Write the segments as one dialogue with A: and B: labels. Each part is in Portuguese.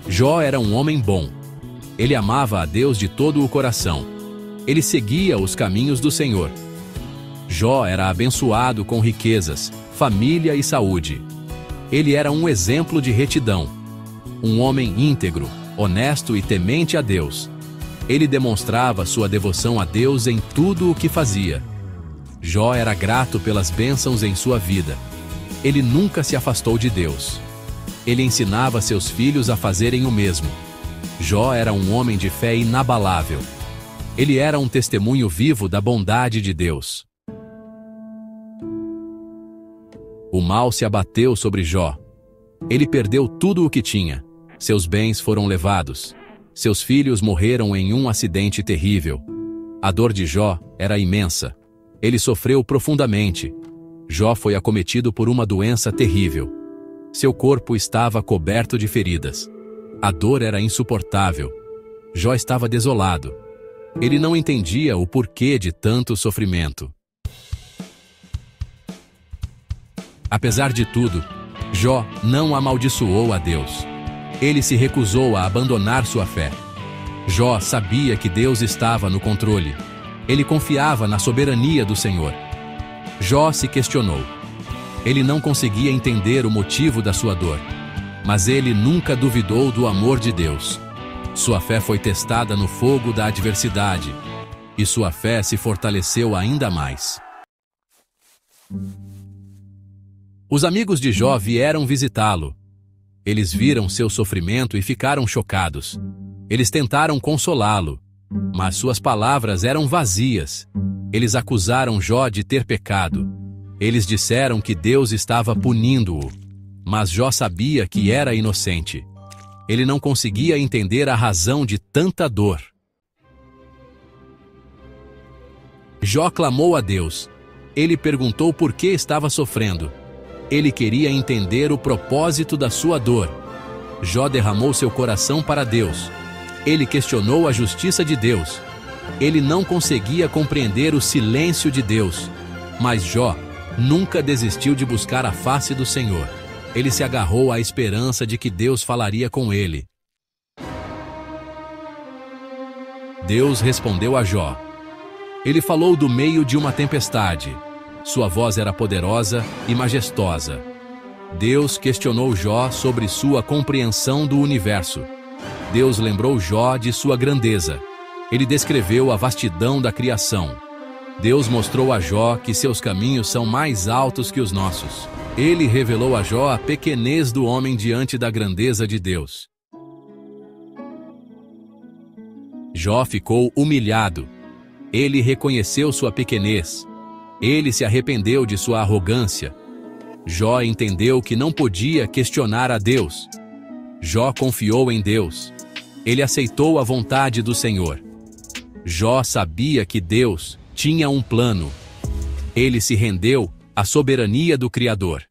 A: Jó era um homem bom. Ele amava a Deus de todo o coração. Ele seguia os caminhos do Senhor. Jó era abençoado com riquezas, família e saúde. Ele era um exemplo de retidão. Um homem íntegro, honesto e temente a Deus. Ele demonstrava sua devoção a Deus em tudo o que fazia. Jó era grato pelas bênçãos em sua vida. Ele nunca se afastou de Deus. Ele ensinava seus filhos a fazerem o mesmo. Jó era um homem de fé inabalável. Ele era um testemunho vivo da bondade de Deus. O mal se abateu sobre Jó. Ele perdeu tudo o que tinha. Seus bens foram levados. Seus filhos morreram em um acidente terrível. A dor de Jó era imensa. Ele sofreu profundamente. Jó foi acometido por uma doença terrível. Seu corpo estava coberto de feridas. A dor era insuportável. Jó estava desolado. Ele não entendia o porquê de tanto sofrimento. Apesar de tudo, Jó não amaldiçoou a Deus. Ele se recusou a abandonar sua fé. Jó sabia que Deus estava no controle. Ele confiava na soberania do Senhor. Jó se questionou. Ele não conseguia entender o motivo da sua dor. Mas ele nunca duvidou do amor de Deus. Sua fé foi testada no fogo da adversidade. E sua fé se fortaleceu ainda mais. Os amigos de Jó vieram visitá-lo. Eles viram seu sofrimento e ficaram chocados. Eles tentaram consolá-lo, mas suas palavras eram vazias. Eles acusaram Jó de ter pecado. Eles disseram que Deus estava punindo-o. Mas Jó sabia que era inocente. Ele não conseguia entender a razão de tanta dor. Jó clamou a Deus. Ele perguntou por que estava sofrendo. Ele queria entender o propósito da sua dor. Jó derramou seu coração para Deus. Ele questionou a justiça de Deus. Ele não conseguia compreender o silêncio de Deus. Mas Jó nunca desistiu de buscar a face do Senhor. Ele se agarrou à esperança de que Deus falaria com ele. Deus respondeu a Jó. Ele falou do meio de uma tempestade. Sua voz era poderosa e majestosa. Deus questionou Jó sobre sua compreensão do universo. Deus lembrou Jó de sua grandeza. Ele descreveu a vastidão da criação. Deus mostrou a Jó que seus caminhos são mais altos que os nossos. Ele revelou a Jó a pequenez do homem diante da grandeza de Deus. Jó ficou humilhado. Ele reconheceu sua pequenez. Ele se arrependeu de sua arrogância. Jó entendeu que não podia questionar a Deus. Jó confiou em Deus. Ele aceitou a vontade do Senhor. Jó sabia que Deus tinha um plano. Ele se rendeu à soberania do Criador.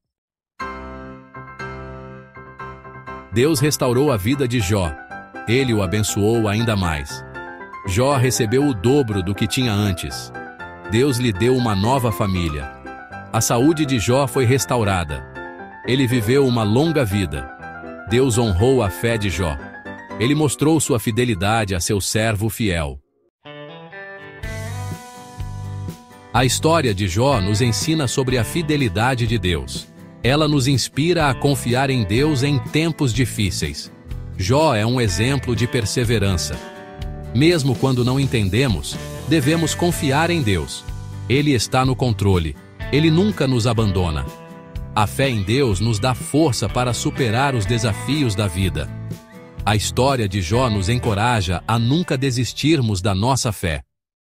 A: Deus restaurou a vida de Jó. Ele o abençoou ainda mais. Jó recebeu o dobro do que tinha antes. Deus lhe deu uma nova família. A saúde de Jó foi restaurada. Ele viveu uma longa vida. Deus honrou a fé de Jó. Ele mostrou sua fidelidade a seu servo fiel. A história de Jó nos ensina sobre a fidelidade de Deus. Ela nos inspira a confiar em Deus em tempos difíceis. Jó é um exemplo de perseverança. Mesmo quando não entendemos, devemos confiar em Deus. Ele está no controle. Ele nunca nos abandona. A fé em Deus nos dá força para superar os desafios da vida. A história de Jó nos encoraja a nunca desistirmos da nossa fé.